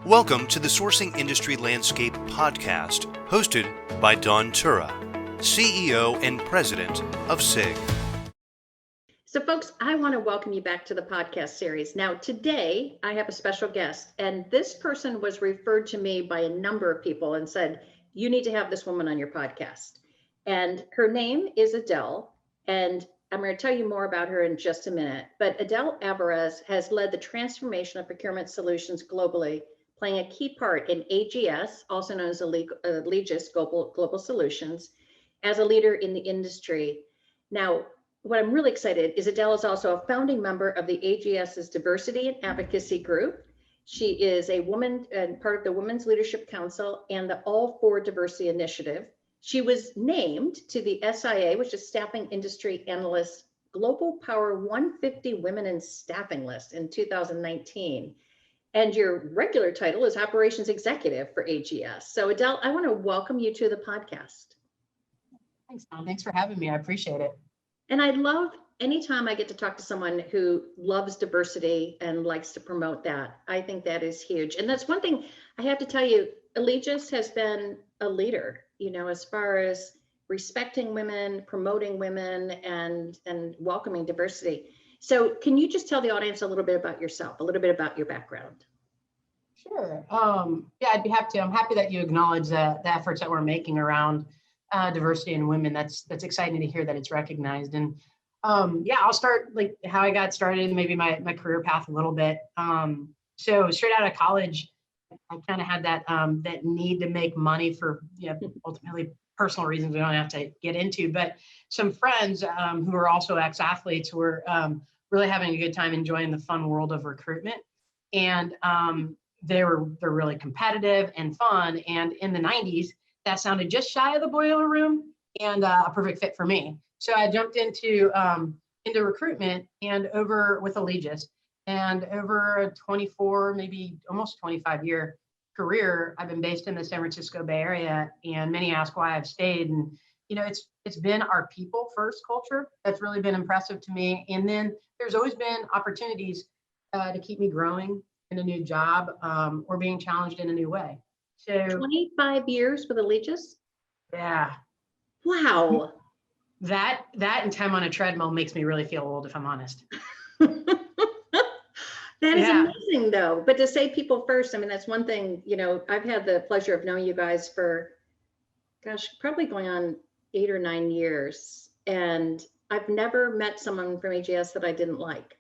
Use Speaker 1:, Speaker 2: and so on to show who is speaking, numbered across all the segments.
Speaker 1: Welcome to the Sourcing Industry Landscape podcast, hosted by Dawn Tura, CEO and President of SIG.
Speaker 2: So folks, I want to welcome you back to the podcast series. Now, today I have a special guest, and this person was referred to me by a number of people and said, you need to have this woman on your podcast. And her name is Adele, and I'm going to tell you more about her in just a minute. But Adele Alvarez has led the transformation of procurement solutions globally, playing a key part in AGS, also known as Allegis Global Solutions, as a leader in the industry. Now, what I'm really excited is Adele is also a founding member of the AGS's Diversity and Advocacy Group. She is a woman and part of the Women's Leadership Council and the All for Diversity Initiative. She was named to the SIA, which is Staffing Industry Analyst Global Power 150 Women in Staffing List in 2019. And your regular title is Operations Executive for AGS. So Adele, I want to welcome you to the podcast.
Speaker 3: Thanks, Tom. Thanks for having me. I appreciate it.
Speaker 2: And I love anytime I get to talk to someone who loves diversity and likes to promote that. I think that is huge. And that's one thing I have to tell you, Allegis has been a leader, as far as respecting women, promoting women, and welcoming diversity. So can you just tell the audience a little bit about yourself, a little bit about your background?
Speaker 3: Sure. Yeah, I'd be happy to. I'm happy that you acknowledge the efforts that we're making around diversity in women. That's exciting to hear that it's recognized. And yeah, I'll start like how I got started, maybe my career path a little bit. So straight out of college, I kind of had that need to make money for ultimately personal reasons we don't have to get into. But some friends who are also ex-athletes were really having a good time enjoying the fun world of recruitment. And they're really competitive and fun. And in the 90s, that sounded just shy of the boiler room and a perfect fit for me. So I jumped into recruitment and over with Allegis, and over a 24, maybe almost 25 year career, I've been based in the San Francisco Bay Area, and many ask why I've stayed. And, it's been our people first culture that's really been impressive to me. And then there's always been opportunities to keep me growing in a new job or being challenged in a new way. So
Speaker 2: 25 years with Allegis?
Speaker 3: Yeah.
Speaker 2: Wow.
Speaker 3: That and time on a treadmill makes me really feel old, if I'm honest.
Speaker 2: That is amazing though. But to say people first, I mean, that's one thing, I've had the pleasure of knowing you guys for, probably going on 8 or 9 years. And I've never met someone from AGS that I didn't like.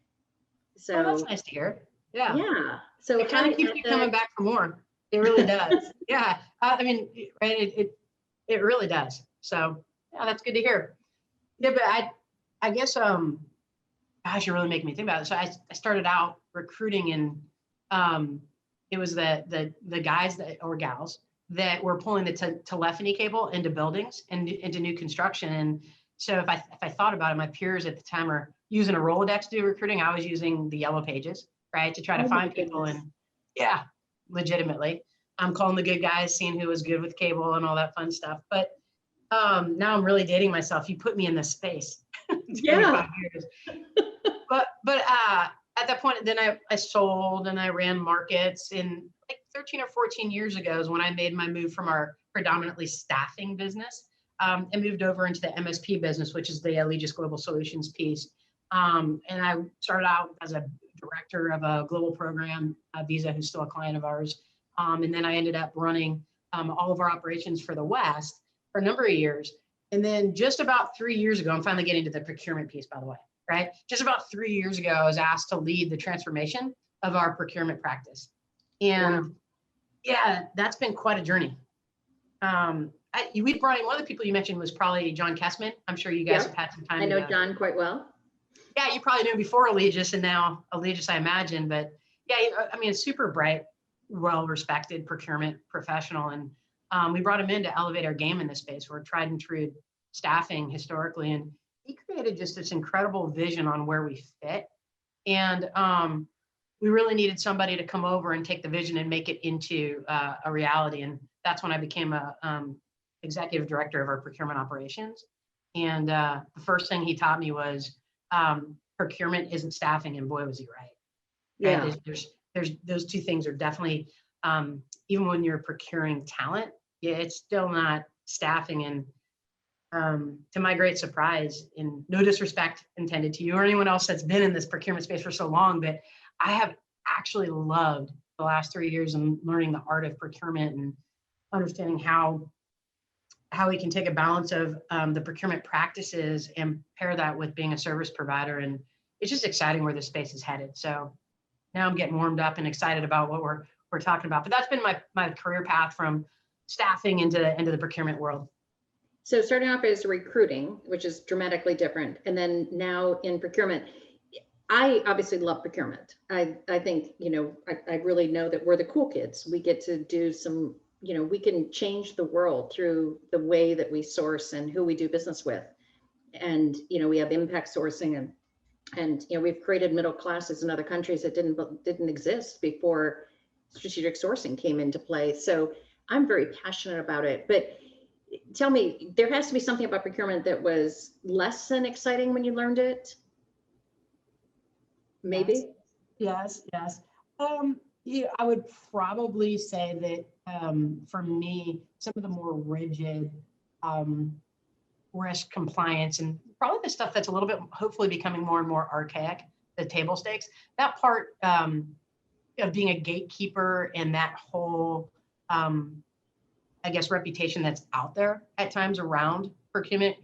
Speaker 2: So
Speaker 3: that's nice to hear. Yeah.
Speaker 2: Yeah. So
Speaker 3: it kind of keeps you coming back for more. It really does. Yeah. I mean, right. It really does. So yeah, that's good to hear. Yeah, but I guess, gosh, you're really making me think about it. So I started out recruiting, and it was the guys or gals that were pulling the telephony cable into buildings and into new construction. And so if I thought about it, my peers at the time were using a Rolodex to do recruiting. I was using the Yellow Pages, right, to try to find people. And yeah, legitimately, I'm calling the good guys, seeing who was good with cable and all that fun stuff. But now I'm really dating myself. You put me in this space.
Speaker 2: Yeah.
Speaker 3: Years. But at that point, then I sold and I ran markets. In like 13 or 14 years ago is when I made my move from our predominantly staffing business and moved over into the MSP business, which is the Allegis Global Solutions piece. And I started out as a director of a global program, Visa, who's still a client of ours. And then I ended up running all of our operations for the West for a number of years. And then just about 3 years ago, I'm finally getting to the procurement piece, by the way, right? Just about 3 years ago, I was asked to lead the transformation of our procurement practice. And yeah, that's been quite a journey. We brought in, one of the people you mentioned was probably John Kessman. I'm sure you guys have had some time.
Speaker 2: I know John quite well.
Speaker 3: Yeah, you probably knew him before Allegis and now Allegis, I imagine. But yeah, I mean, a super bright, well-respected procurement professional. And we brought him in to elevate our game in this space. We're tried and true staffing historically. And he created just this incredible vision on where we fit. And we really needed somebody to come over and take the vision and make it into a reality. And that's when I became a executive director of our procurement operations. And the first thing he taught me was procurement isn't staffing, and boy, was he right.
Speaker 2: Yeah.
Speaker 3: There's those two things are definitely even when you're procuring talent, yeah, it's still not staffing. And to my great surprise, and no disrespect intended to you or anyone else that's been in this procurement space for so long, but I have actually loved the last 3 years and learning the art of procurement and understanding how we can take a balance of the procurement practices and pair that with being a service provider. And it's just exciting where this space is headed. So now I'm getting warmed up and excited about what we're talking about. But that's been my career path from staffing into the procurement world.
Speaker 2: So starting off as recruiting, which is dramatically different, and then now in procurement. I obviously love procurement. I think, I really know that we're the cool kids. We get to do some, we can change the world through the way that we source and who we do business with. And, we have impact sourcing and we've created middle classes in other countries that didn't exist before strategic sourcing came into play. So I'm very passionate about it. But tell me, there has to be something about procurement that was less than exciting when you learned it? Maybe?
Speaker 3: Yes. Yeah, I would probably say that for me, some of the more rigid risk compliance and probably the stuff that's a little bit hopefully becoming more and more archaic, the table stakes, that part of being a gatekeeper and that whole, I guess, reputation that's out there at times around procurement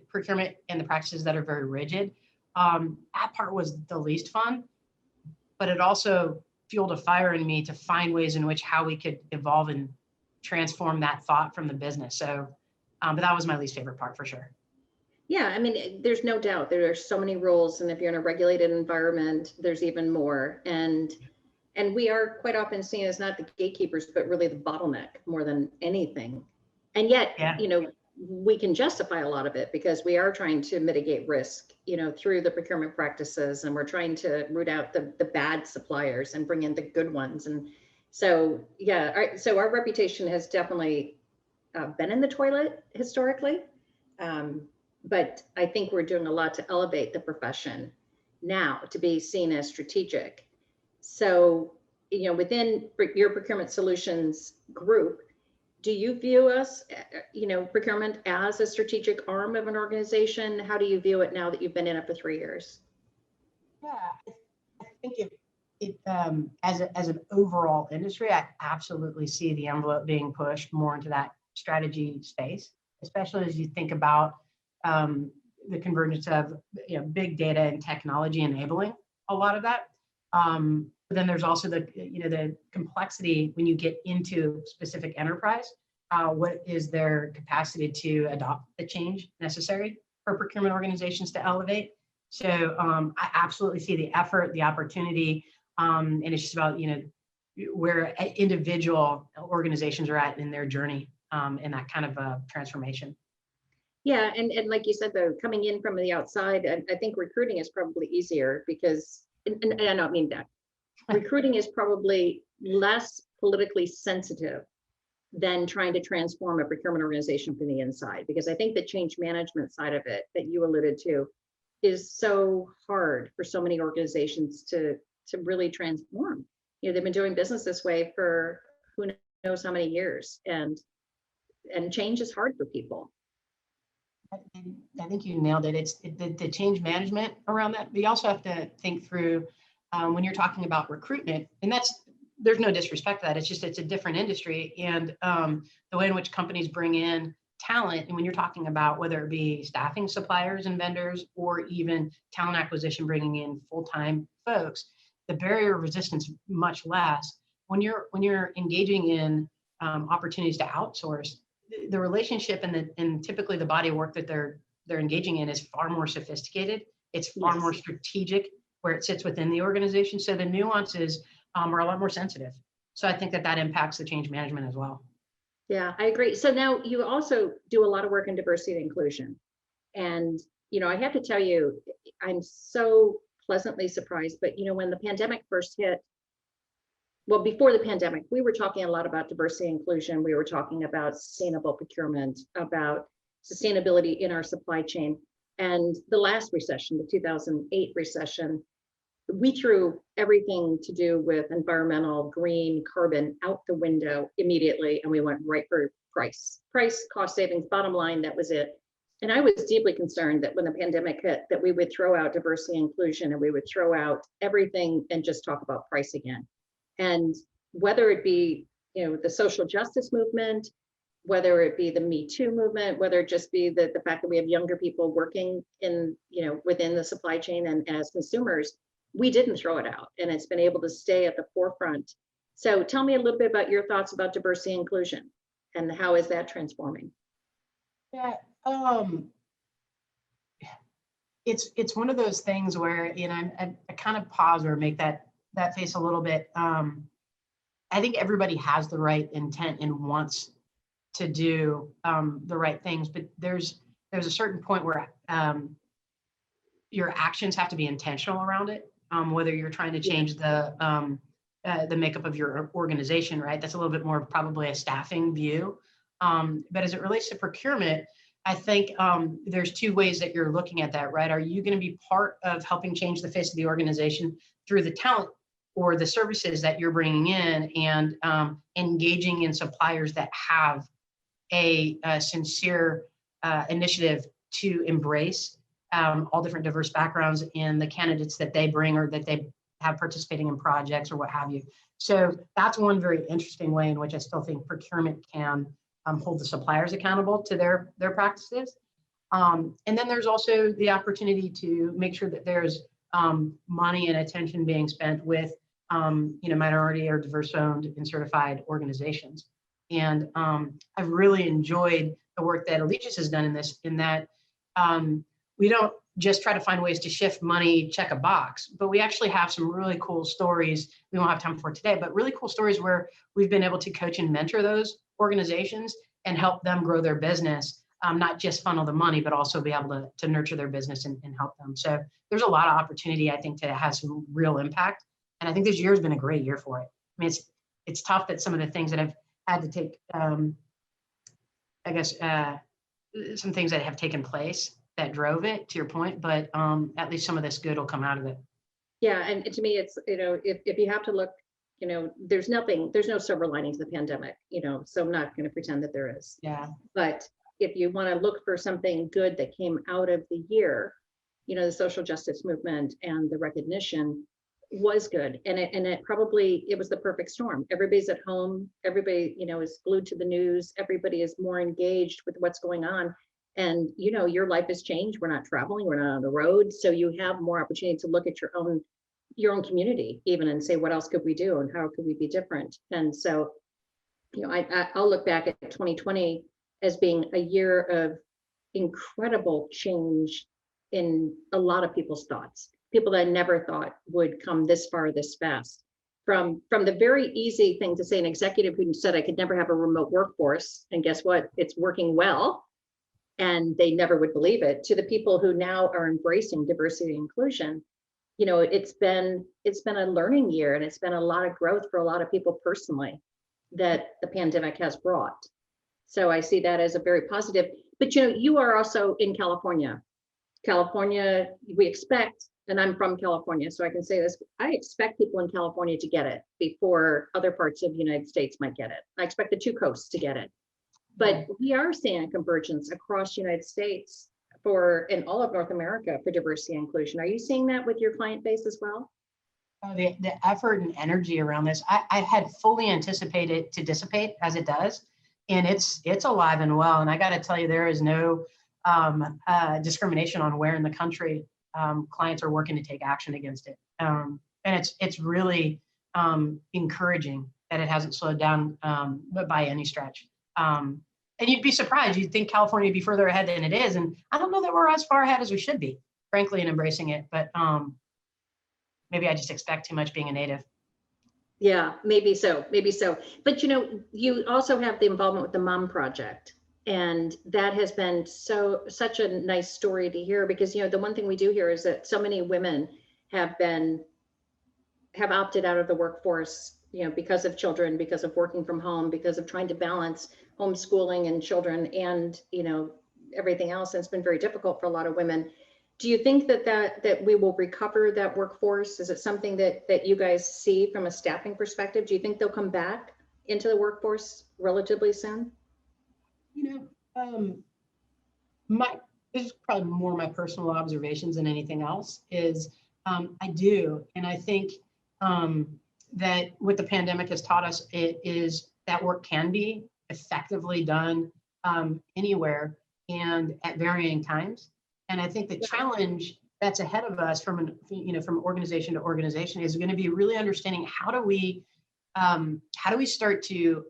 Speaker 3: and the practices that are very rigid. That part was the least fun, but it also fueled a fire in me to find ways in which how we could evolve and transform that thought from the business. So, but that was my least favorite part for sure.
Speaker 2: Yeah, I mean, there's no doubt there are so many rules, and if you're in a regulated environment, there's even more. And we are quite often seen as not the gatekeepers, but really the bottleneck more than anything. And yet,
Speaker 3: Yeah.
Speaker 2: We can justify a lot of it because we are trying to mitigate risk, through the procurement practices, and we're trying to root out the bad suppliers and bring in the good ones. And so, yeah, so our reputation has definitely been in the toilet historically. But I think we're doing a lot to elevate the profession now to be seen as strategic. So, within your procurement solutions group, do you view us, procurement as a strategic arm of an organization? How do you view it now that you've been in it for 3 years?
Speaker 3: Yeah, I think it as an overall industry, I absolutely see the envelope being pushed more into that strategy space, especially as you think about the convergence of big data and technology enabling a lot of that. But then there's also the complexity when you get into specific enterprise. What is their capacity to adopt the change necessary for procurement organizations to elevate? So I absolutely see the effort, the opportunity, and it's just about where individual organizations are at in their journey in that kind of transformation.
Speaker 2: Yeah, and like you said, though, coming in from the outside, I think recruiting is probably easier because, and I don't mean that, recruiting is probably less politically sensitive than trying to transform a procurement organization from the inside. Because I think the change management side of it that you alluded to is so hard for so many organizations to really transform. They've been doing business this way for who knows how many years, and change is hard for people.
Speaker 3: I think you nailed it. It's the change management around that. We also have to think through when you're talking about recruitment, and there's no disrespect to that. It's a different industry, and the way in which companies bring in talent. And when you're talking about whether it be staffing suppliers and vendors, or even talent acquisition, bringing in full-time folks, the barrier of resistance is much less. When you're engaging in opportunities to outsource, the relationship and typically the body of work that they're engaging in is far more sophisticated. It's far more strategic where it sits within the organization. So the nuances are a lot more sensitive. So I think that impacts the change management as well.
Speaker 2: Yeah, I agree. So now you also do a lot of work in diversity and inclusion. And, I have to tell you, I'm so pleasantly surprised, but when the pandemic first hit, well, before the pandemic, we were talking a lot about diversity and inclusion. We were talking about sustainable procurement, about sustainability in our supply chain. And the last recession, the 2008 recession, we threw everything to do with environmental, green, carbon out the window immediately, and we went right for price, cost savings, bottom line, that was it. And I was deeply concerned that when the pandemic hit, that we would throw out diversity and inclusion and we would throw out everything and just talk about price again. And whether it be, the social justice movement, whether it be the Me Too movement, whether it just be the fact that we have younger people working in, within the supply chain and as consumers, we didn't throw it out, and it's been able to stay at the forefront. So tell me a little bit about your thoughts about diversity and inclusion and how is that transforming?
Speaker 3: Yeah, it's one of those things where, I kind of pause or make that face a little bit. I think everybody has the right intent and wants to do the right things, but there's a certain point where your actions have to be intentional around it. Whether you're trying to change the makeup of your organization, right? That's a little bit more probably a staffing view. But as it relates to procurement, I think there's two ways that you're looking at that, right? Are you going to be part of helping change the face of the organization through the talent or the services that you're bringing in, and engaging in suppliers that have a sincere initiative to embrace all different diverse backgrounds in the candidates that they bring or that they have participating in projects or what have you. So that's one very interesting way in which I still think procurement can hold the suppliers accountable to their practices. And then there's also the opportunity to make sure that there's money and attention being spent with minority or diverse owned and certified organizations. And I've really enjoyed the work that Allegis has done in that we don't just try to find ways to shift money, check a box, but we actually have some really cool stories we won't have time for today, but really cool stories where we've been able to coach and mentor those organizations and help them grow their business, not just funnel the money, but also be able to nurture their business and help them. So there's a lot of opportunity, I think, to have some real impact. And I think this year has been a great year for it. I mean, it's tough that some of the things that I've had to take, some things that have taken place that drove it, to your point, but at least some of this good will come out of it.
Speaker 2: Yeah, and to me, it's, if you have to look, there's no silver linings to the pandemic, so I'm not going to pretend that there is.
Speaker 3: Yeah.
Speaker 2: But if you want to look for something good that came out of the year, the social justice movement and the recognition was good. And it was the perfect storm. Everybody's at home, everybody, is glued to the news, everybody is more engaged with what's going on. And, your life has changed. We're not traveling, we're not on the road. So you have more opportunity to look at your own community even and say, what else could we do and how could we be different? And so, I'll look back at 2020 as being a year of incredible change in a lot of people's thoughts, people that I never thought would come this far, this fast. From the very easy thing to say, an executive who said I could never have a remote workforce, and guess what? It's working well. And they never would believe it, to the people who now are embracing diversity and inclusion. It's been a learning year, and it's been a lot of growth for a lot of people personally that the pandemic has brought. So I see that as a very positive. But you are also in California. California, we expect, and I'm from California, so I can say this, I expect people in California to get it before other parts of the United States might get it. I expect the two coasts to get it. But we are seeing a convergence across the United States in all of North America for diversity and inclusion. Are you seeing that with your client base as well?
Speaker 3: The effort and energy around this, I had fully anticipated to dissipate as it does. And it's alive and well. And I got to tell you, there is no discrimination on where in the country clients are working to take action against it. And it's really encouraging that it hasn't slowed down by any stretch. And you'd be surprised. You'd think California would be further ahead than it is. And I don't know that we're as far ahead as we should be, frankly, in embracing it. But maybe I just expect too much being a native.
Speaker 2: Yeah, maybe so. But you also have the involvement with the Mom Project. And that has been such a nice story to hear, because the one thing we do here is that so many women have opted out of the workforce, because of children, because of working from home, because of trying to balance homeschooling and children and everything else. And it's been very difficult for a lot of women. Do you think that we will recover that workforce? Is it something that you guys see from a staffing perspective? Do you think they'll come back into the workforce relatively soon?
Speaker 3: You know, my this is probably more my personal observations than anything else. Is I do, and I think that what the pandemic has taught us is that work can be effectively done anywhere and at varying times. And I think the challenge that's ahead of us from from organization to organization is going to be really understanding how do we start to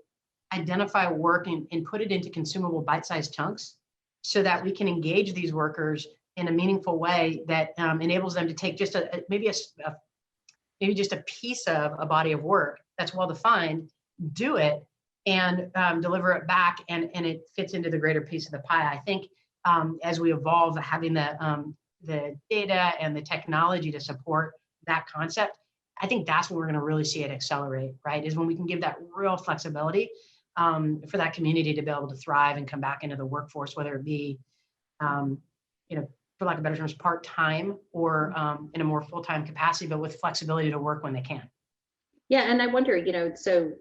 Speaker 3: identify work and put it into consumable bite-sized chunks so that we can engage these workers in a meaningful way that enables them to take just maybe just a piece of a body of work that's well defined, do it, and deliver it back, and it fits into the greater piece of the pie. I think as we evolve, having the data and the technology to support that concept, I think that's when we're going to really see it accelerate, right? Is when we can give that real flexibility for that community to be able to thrive and come back into the workforce, whether it be, for lack of better terms, part-time or in a more full-time capacity, but with flexibility to work when they can.
Speaker 2: Yeah, and I wonder, so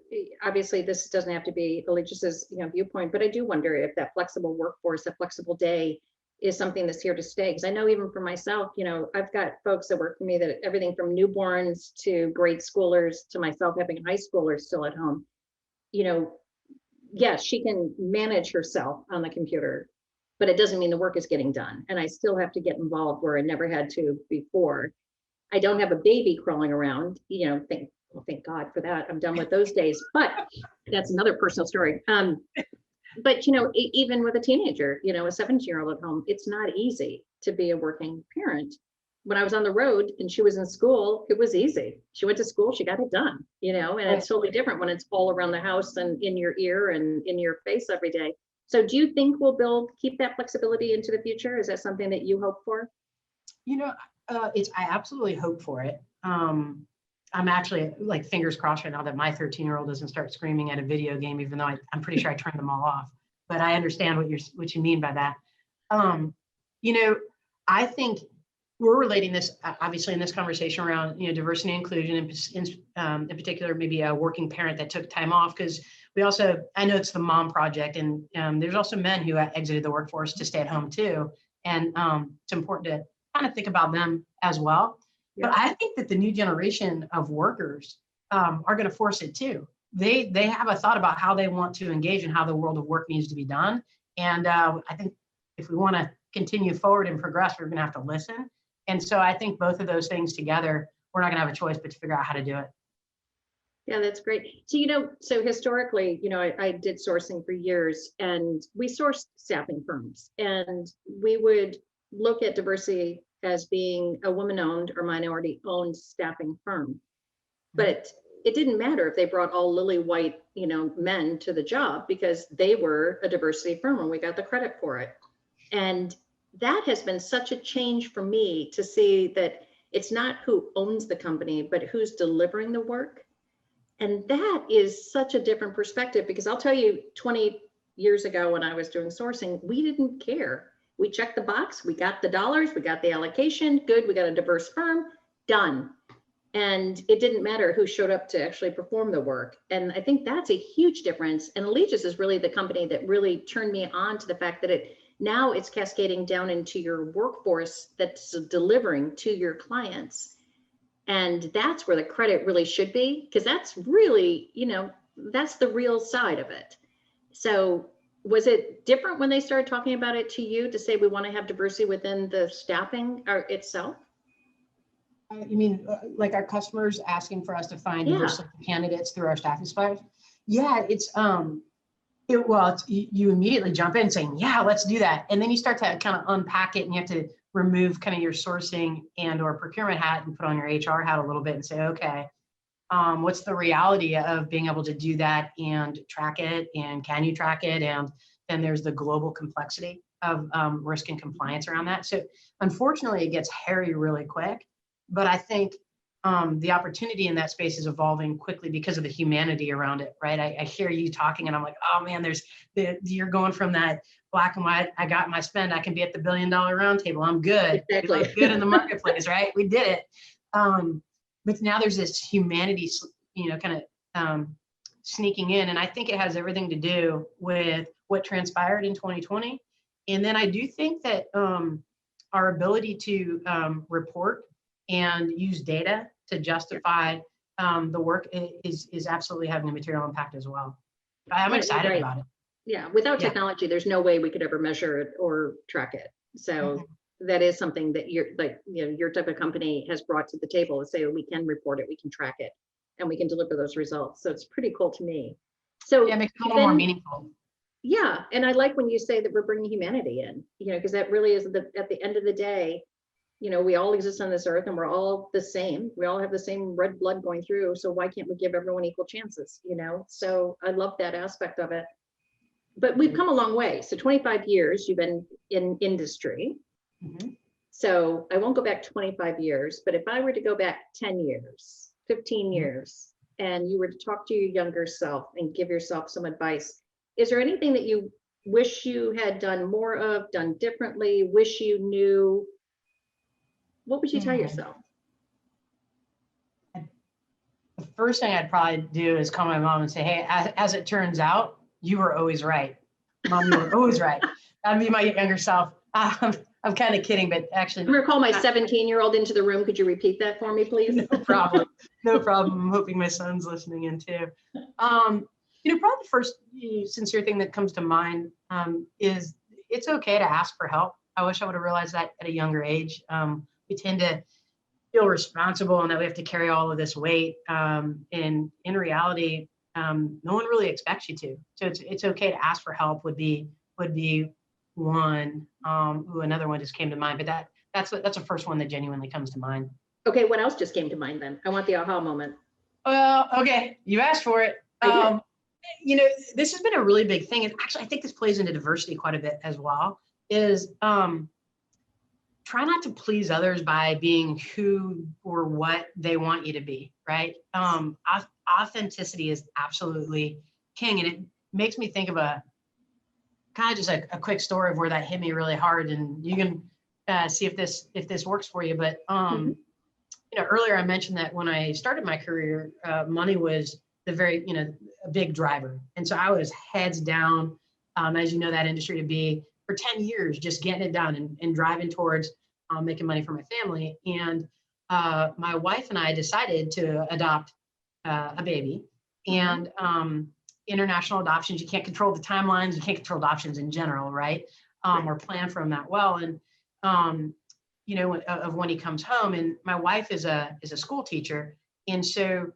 Speaker 2: obviously this doesn't have to be Allegis's, viewpoint, but I do wonder if that flexible workforce, that flexible day is something that's here to stay. Because I know even for myself, I've got folks that work for me that everything from newborns to grade schoolers to myself having high schoolers still at home. Yes, she can manage herself on the computer, but it doesn't mean the work is getting done. And I still have to get involved where I never had to before. I don't have a baby crawling around, thank God for that. I'm done with those days, but that's another personal story. But even with a teenager, a 17-year-old at home, it's not easy to be a working parent. When I was on the road and she was in school, it was easy. She went to school, she got it done, and it's totally different when it's all around the house and in your ear and in your face every day. So do you think we'll keep that flexibility into the future? Is that something that you hope for?
Speaker 3: I absolutely hope for it. I'm actually like fingers crossed right now that my 13-year-old doesn't start screaming at a video game, even though I'm pretty sure I turned them all off. But I understand what you mean by that. I think we're relating this obviously in this conversation around diversity and inclusion, in particular maybe a working parent that took time off, because I know it's the mom project, and there's also men who exited the workforce to stay at home too, and it's important to kind of think about them as well. But I think that the new generation of workers are going to force it too. They have a thought about how they want to engage and how the world of work needs to be done. And I think if we want to continue forward and progress, we're going to have to listen. And so I think both of those things together, we're not going to have a choice but to figure out how to do it.
Speaker 2: Yeah, that's great. So, so historically, I did sourcing for years, and we sourced staffing firms, and we would look at diversity as being a woman-owned or minority-owned staffing firm. But it didn't matter if they brought all lily white, men to the job, because they were a diversity firm and we got the credit for it. And that has been such a change for me to see that it's not who owns the company, but who's delivering the work. And that is such a different perspective, because I'll tell you, 20 years ago when I was doing sourcing, we didn't care. We checked the box, we got the dollars, we got the allocation, good, we got a diverse firm, done. And it didn't matter who showed up to actually perform the work. And I think that's a huge difference. And Allegis is really the company that really turned me on to the fact that now it's cascading down into your workforce that's delivering to your clients. And that's where the credit really should be, because that's really, that's the real side of it. So was it different when they started talking about it to you, to say we want to have diversity within the staffing itself?
Speaker 3: You mean like our customers asking for us to find diverse candidates through our staffing suppliers? Yeah, you immediately jump in saying, yeah, let's do that. And then you start to kind of unpack it, and you have to remove kind of your sourcing and or procurement hat and put on your HR hat a little bit and say, okay, what's the reality of being able to do that and track it, and can you track it? And then there's the global complexity of risk and compliance around that. So unfortunately, it gets hairy really quick. But I think the opportunity in that space is evolving quickly because of the humanity around it, right? I hear you talking and I'm like, oh man, you're going from that black and white, I got my spend, I can be at the $1 billion round table, I'm good.
Speaker 2: Exactly.
Speaker 3: I'm good in the marketplace, right? We did it. But now there's this humanity, kind of sneaking in. And I think it has everything to do with what transpired in 2020. And then I do think that our ability to report and use data to justify the work is absolutely having a material impact as well. I'm excited about it.
Speaker 2: Yeah, without technology, there's no way we could ever measure it or track it. So that is something that your type of company has brought to the table to say, we can report it, we can track it, and we can deliver those results. So it's pretty cool to me. So
Speaker 3: it makes it a little more meaningful.
Speaker 2: Yeah, and I like when you say that we're bringing humanity in, because that really is at the end of the day, we all exist on this earth and we're all the same. We all have the same red blood going through. So why can't we give everyone equal chances? So I love that aspect of it. But we've come a long way. So 25 years you've been in industry. So I won't go back 25 years, but if I were to go back 10 years, 15 years, and you were to talk to your younger self and give yourself some advice, is there anything that you wish you had done more of, done differently, wish you knew? What would you tell yourself?
Speaker 3: The first thing I'd probably do is call my mom and say, hey, as it turns out, you were always right. Mom, you were always right. That'd be my younger self. I'm kind of kidding, but actually.
Speaker 2: I'm going to call my 17-year-old into the room. Could you repeat that for me, please?
Speaker 3: No problem. No problem. I'm hoping my son's listening in too. Probably the first sincere thing that comes to mind is it's okay to ask for help. I wish I would have realized that at a younger age. We tend to feel responsible and that we have to carry all of this weight. And in reality, no one really expects you to. So it's okay to ask for help would be one. Another one just came to mind, but that's the first one that genuinely comes to mind.
Speaker 2: Okay, what else just came to mind then? I want the aha moment.
Speaker 3: Okay, you asked for it. This has been a really big thing, and actually I think this plays into diversity quite a bit as well, is try not to please others by being who or what they want you to be, right? Authenticity is absolutely king, and it makes me think of a kind of just a quick story of where that hit me really hard, and you can see if this works for you. But earlier I mentioned that when I started my career, money was a big driver, and so I was heads down, as you know that industry to be, for 10 years, just getting it done and driving towards making money for my family. And my wife and I decided to adopt a baby. And international adoptions, you can't control the timelines, you can't control adoptions in general, right? Or plan for them that well. And of when he comes home. And my wife is a school teacher, and so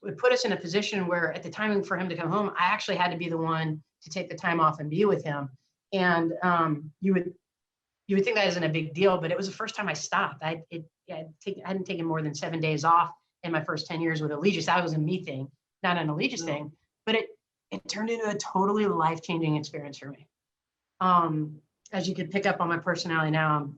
Speaker 3: it put us in a position where at the timing for him to come home, I actually had to be the one to take the time off and be with him. And you would think that isn't a big deal, but it was the first time I stopped. I hadn't taken more than 7 days off in my first 10 years with Allegis. That was a me thing, not an Allegis thing, but it turned into a totally life-changing experience for me. As you could pick up on my personality now,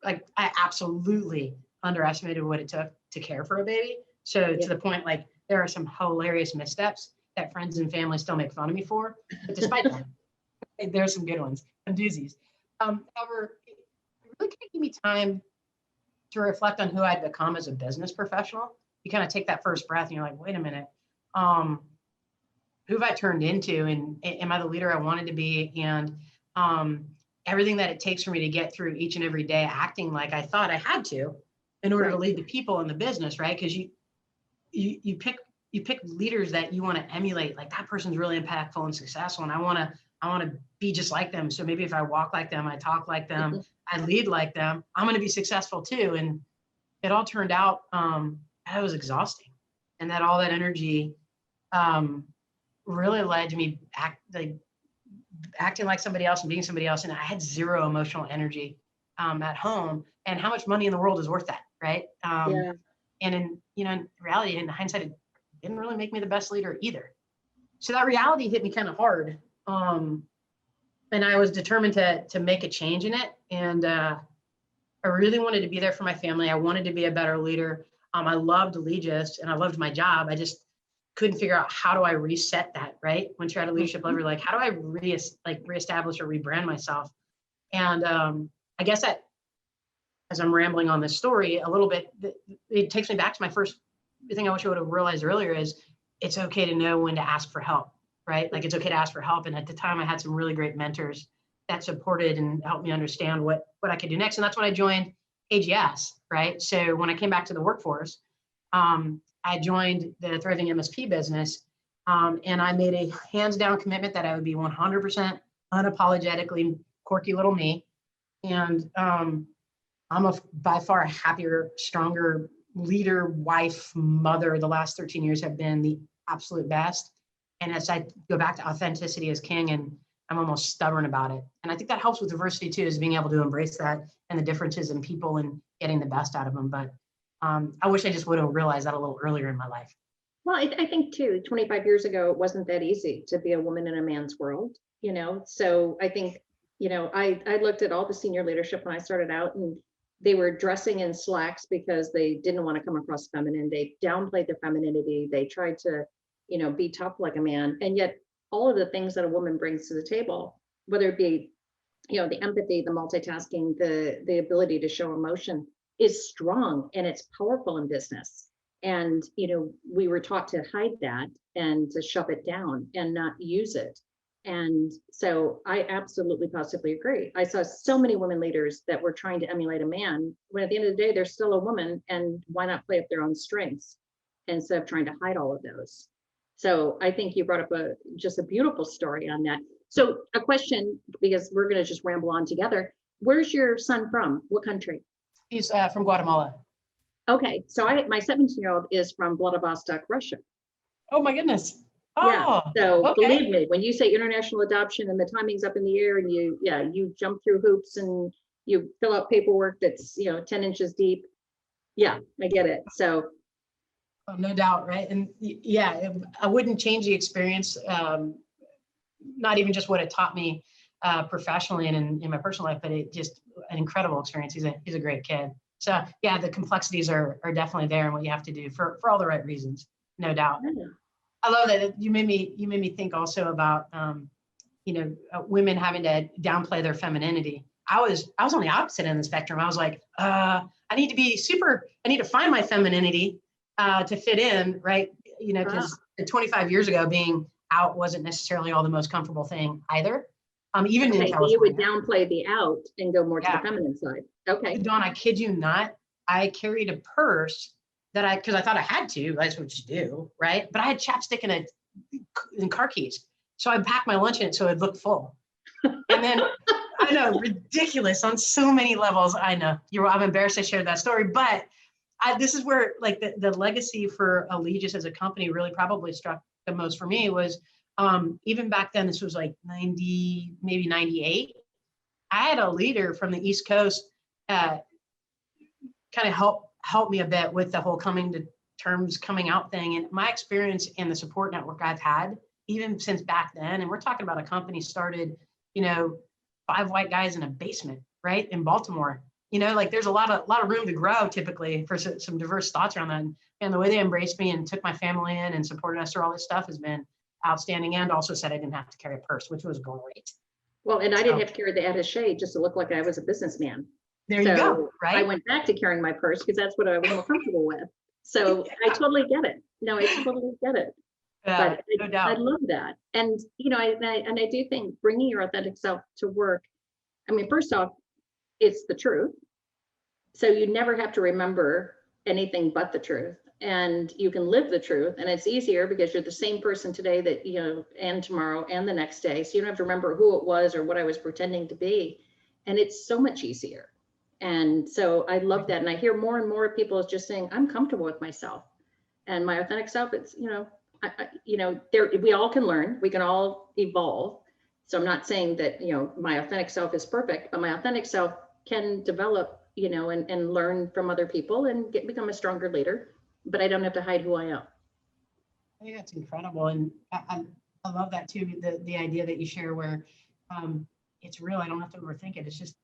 Speaker 3: I absolutely underestimated what it took to care for a baby. So to the point, there are some hilarious missteps that friends and family still make fun of me for, but despite that, there are some good ones, some doozies. However, it really kind of gave me time to reflect on who I'd become as a business professional. You kind of take that first breath and you're like, wait a minute, who have I turned into? And am I the leader I wanted to be? And everything that it takes for me to get through each and every day acting like I thought I had to in order to lead the people in the business, right? Because you pick leaders that you want to emulate, like that person's really impactful and successful, and I want to be just like them. So maybe if I walk like them, I talk like them, I lead like them, I'm going to be successful too. And it all turned out that was exhausting, and that all that energy really led to me acting like somebody else and being somebody else. And I had zero emotional energy at home. And how much money in the world is worth that, right? And in reality, in hindsight, it didn't really make me the best leader either. So that reality hit me kind of hard. And I was determined to make a change in it. And I I really wanted to be there for my family. I wanted to be a better leader. I loved Allegis and I loved my job. I just couldn't figure out how do I reset that, right? Once you're at a leadership level, you're like, how do I reestablish or rebrand myself? And I guess that as I'm rambling on this story a little bit, it takes me back to my first thing I wish I would have realized earlier is it's okay to know when to ask for help, right? Like it's okay to ask for help. And at the time I had some really great mentors that supported and helped me understand what I could do next. And that's when I joined AGS, right? So when I came back to the workforce, I joined the thriving MSP business, and I made a hands down commitment that I would be 100% unapologetically quirky little me. And I'm by far a happier, stronger leader, wife, mother. The last 13 years have been the absolute best. And as I go back to authenticity as king, and I'm almost stubborn about it. And I think that helps with diversity too, is being able to embrace that and the differences in people and getting the best out of them. But I wish I just would have realized that a little earlier in my life.
Speaker 2: Well, I think too, 25 years ago, it wasn't that easy to be a woman in a man's world, So I think, I looked at all the senior leadership when I started out, and they were dressing in slacks because they didn't want to come across feminine. They downplayed their femininity. They tried to, be tough like a man. And yet all of the things that a woman brings to the table, whether it be, the empathy, the multitasking, the ability to show emotion, is strong and it's powerful in business. And, we were taught to hide that and to shove it down and not use it. And so I absolutely positively agree. I saw so many women leaders that were trying to emulate a man, when at the end of the day, they're still a woman, and why not play up their own strengths instead of trying to hide all of those? So I think you brought up just a beautiful story on that. So a question, because we're going to just ramble on together. Where's your son from? What country?
Speaker 3: He's from Guatemala.
Speaker 2: Okay, so my 17-year-old is from Vladivostok, Russia.
Speaker 3: Oh my goodness.
Speaker 2: Yeah. So
Speaker 3: okay.
Speaker 2: Believe me, when you say international adoption and the timing's up in the air, and you jump through hoops and you fill out paperwork that's 10 inches deep. Yeah, I get it. So
Speaker 3: no doubt, right? And yeah, I wouldn't change the experience. Not even just what it taught me professionally and in my personal life, but it just an incredible experience. He's a great kid. So yeah, the complexities are definitely there, and what you have to do for all the right reasons, no doubt.
Speaker 2: yeah.
Speaker 3: I love that you made me think also about women having to downplay their femininity. I was on the opposite end of the spectrum. I was like, I need to find my femininity to fit in, right? Because 25 years ago, being out wasn't necessarily all the most comfortable thing either. Even in California.
Speaker 2: You would downplay the out and go more to the feminine side. Okay.
Speaker 3: Dawn, I kid you not. I carried a purse because I thought I had to. That's what you do, right? But I had chapstick and car keys. So I packed my lunch in it so it looked full. And then, I know, ridiculous on so many levels. I know. I'm embarrassed I shared that story, but this is where like the legacy for Allegis as a company really probably struck the most for me was even back then, this was like 90, maybe 98. I had a leader from the East Coast kind of help me a bit with the whole coming to terms, coming out thing. And my experience in the support network I've had, even since back then, and we're talking about a company started, 5 white guys in a basement, right? In Baltimore, like there's a lot of room to grow typically for some diverse thoughts around that. And the way they embraced me and took my family in and supported us through all this stuff has been outstanding, and also said I didn't have to carry a purse, which was great.
Speaker 2: Well, and I didn't have to carry the attaché just to look like I was a businessman.
Speaker 3: There you go, right?
Speaker 2: I went back to carrying my purse because that's what I was more comfortable with. So yeah. I totally get it. No, I totally get it. But
Speaker 3: no doubt.
Speaker 2: I love that. And, I do think bringing your authentic self to work, I mean, first off, it's the truth. So you never have to remember anything but the truth, and you can live the truth, and it's easier because you're the same person today that, and tomorrow and the next day. So you don't have to remember who it was or what I was pretending to be. And it's so much easier. And so I love that. And I hear more and more people just saying, I'm comfortable with myself and my authentic self. It's, we all can learn, we can all evolve. So I'm not saying that, my authentic self is perfect, but my authentic self can develop, and learn from other people and become a stronger leader, but I don't have to hide who I am.
Speaker 3: I think that's incredible. And I love that too. The idea that you share where it's real. I don't have to overthink it. It's just,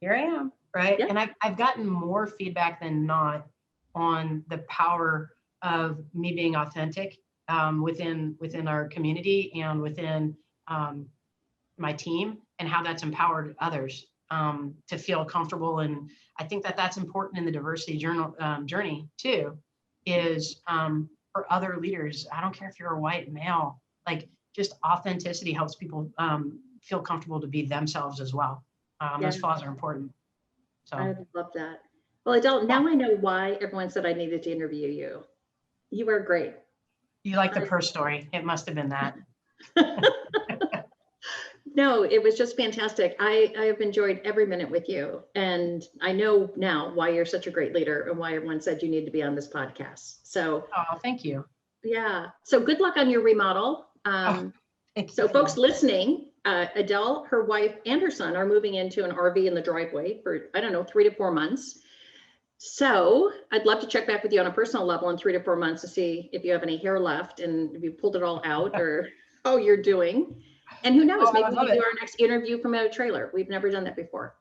Speaker 3: here I am. right?
Speaker 2: Yeah.
Speaker 3: And I've gotten more feedback than not on the power of me being authentic within our community and within my team, and how that's empowered others to feel comfortable. And I think that that's important in the diversity journey too, is for other leaders. I don't care if you're a white male, like just authenticity helps people feel comfortable to be themselves as well. Those flaws are important. So
Speaker 2: I love that. Well, Adele, now I know why everyone said I needed to interview you. You are great.
Speaker 3: you like the purse story. It must have been that.
Speaker 2: No, it was just fantastic. I have enjoyed every minute with you. And I know now why you're such a great leader and why everyone said you need to be on this podcast. So,
Speaker 3: Oh, thank you.
Speaker 2: yeah. So good luck on your remodel. So folks listening, Adele, her wife, and her son are moving into an RV in the driveway for, I don't know, 3 to 4 months. So I'd love to check back with you on a personal level in 3 to 4 months to see if you have any hair left and if you pulled it all out or how you're doing. And who knows, maybe we can do our next interview from a trailer. We've never done that before.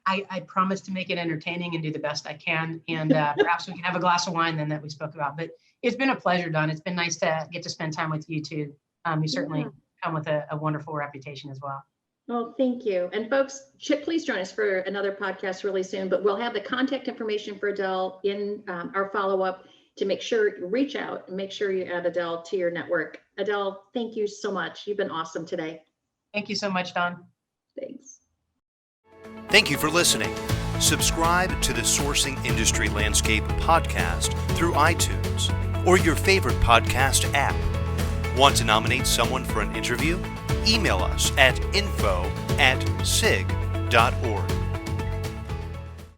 Speaker 3: I promise to make it entertaining and do the best I can. And perhaps we can have a glass of wine then that we spoke about. But it's been a pleasure, Dawn. It's been nice to get to spend time with you too. You certainly come with a wonderful reputation as well.
Speaker 2: Well, thank you. And folks, please join us for another podcast really soon, but we'll have the contact information for Adele in our follow-up to make sure you reach out and make sure you add Adele to your network. Adele, thank you so much. You've been awesome today.
Speaker 3: Thank you so much, Dawn.
Speaker 2: Thanks.
Speaker 1: Thank you for listening. Subscribe to the Sourcing Industry Landscape podcast through iTunes or your favorite podcast app. Want to nominate someone for an interview? Email us at info@sig.org.